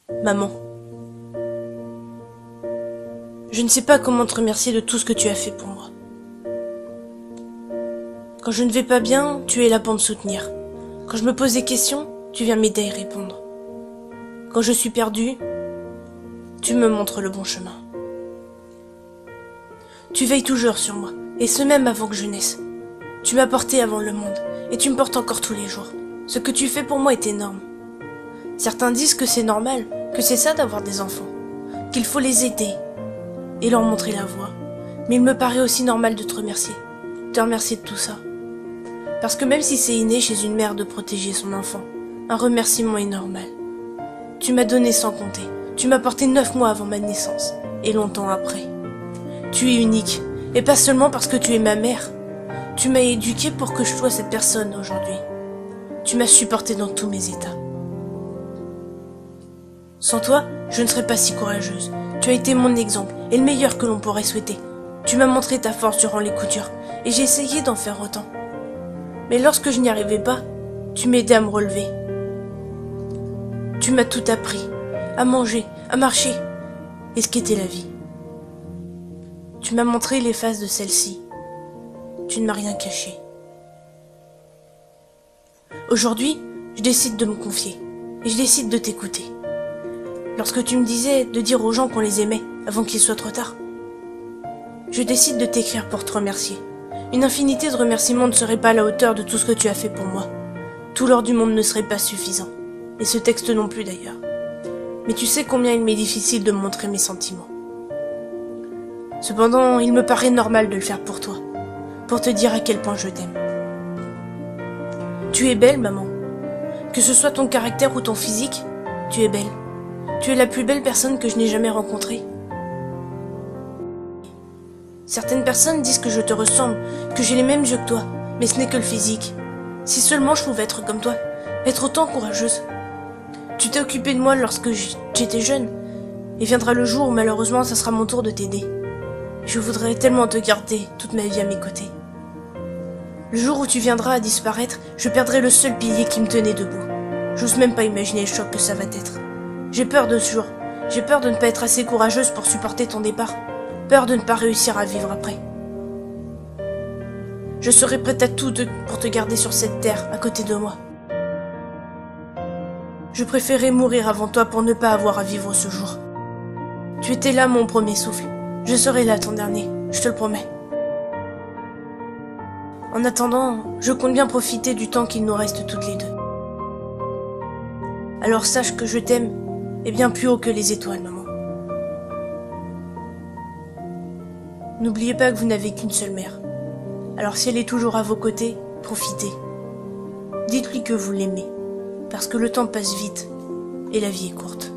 Maman, je ne sais pas comment te remercier de tout ce que tu as fait pour moi. Quand je ne vais pas bien, tu es là pour me soutenir. Quand je me pose des questions, tu viens m'aider à y répondre. Quand je suis perdue, tu me montres le bon chemin. Tu veilles toujours sur moi, et ce même avant que je naisse. Tu m'as porté avant le monde, et tu me portes encore tous les jours. Ce que tu fais pour moi est énorme. Certains disent que c'est normal, que c'est ça d'avoir des enfants, qu'il faut les aider et leur montrer la voie. Mais il me paraît aussi normal de te remercier de tout ça. Parce que même si c'est inné chez une mère de protéger son enfant, un remerciement est normal. Tu m'as donné sans compter, tu m'as porté 9 mois avant ma naissance, et longtemps après. Tu es unique, et pas seulement parce que tu es ma mère. Tu m'as éduquée pour que je sois cette personne aujourd'hui. Tu m'as supporté dans tous mes états. Sans toi, je ne serais pas si courageuse. Tu as été mon exemple, et le meilleur que l'on pourrait souhaiter. Tu m'as montré ta force durant les coups durs, et j'ai essayé d'en faire autant. Mais lorsque je n'y arrivais pas, tu m'aidais à me relever. Tu m'as tout appris, à manger, à marcher, et ce qu'était la vie. Tu m'as montré les faces de celle-ci. Tu ne m'as rien caché. Aujourd'hui, je décide de me confier, et je décide de t'écouter. Lorsque tu me disais de dire aux gens qu'on les aimait avant qu'il soit trop tard, je décide de t'écrire pour te remercier. Une infinité de remerciements ne serait pas à la hauteur de tout ce que tu as fait pour moi. Tout l'or du monde ne serait pas suffisant, et ce texte non plus d'ailleurs. Mais tu sais combien il m'est difficile de montrer mes sentiments. Cependant, il me paraît normal de le faire pour toi, pour te dire à quel point je t'aime. Tu es belle, maman. Que ce soit ton caractère ou ton physique, tu es belle. Tu es la plus belle personne que je n'ai jamais rencontrée. Certaines personnes disent que je te ressemble, que j'ai les mêmes yeux que toi, mais ce n'est que le physique. Si seulement je pouvais être comme toi, être autant courageuse. Tu t'es occupée de moi lorsque j'étais jeune, et viendra le jour où malheureusement ça sera mon tour de t'aider. Je voudrais tellement te garder toute ma vie à mes côtés. Le jour où tu viendras à disparaître, je perdrai le seul pilier qui me tenait debout. J'ose même pas imaginer le choc que ça va être. J'ai peur de ce jour. J'ai peur de ne pas être assez courageuse pour supporter ton départ. Peur de ne pas réussir à vivre après. Je serai prête à tout pour te garder sur cette terre, à côté de moi. Je préférais mourir avant toi pour ne pas avoir à vivre ce jour. Tu étais là mon premier souffle. Je serai là ton dernier, je te le promets. En attendant, je compte bien profiter du temps qu'il nous reste toutes les deux. Alors sache que je t'aime, et bien plus haut que les étoiles, maman. N'oubliez pas que vous n'avez qu'une seule mère. Alors si elle est toujours à vos côtés, profitez. Dites-lui que vous l'aimez, parce que le temps passe vite, et la vie est courte.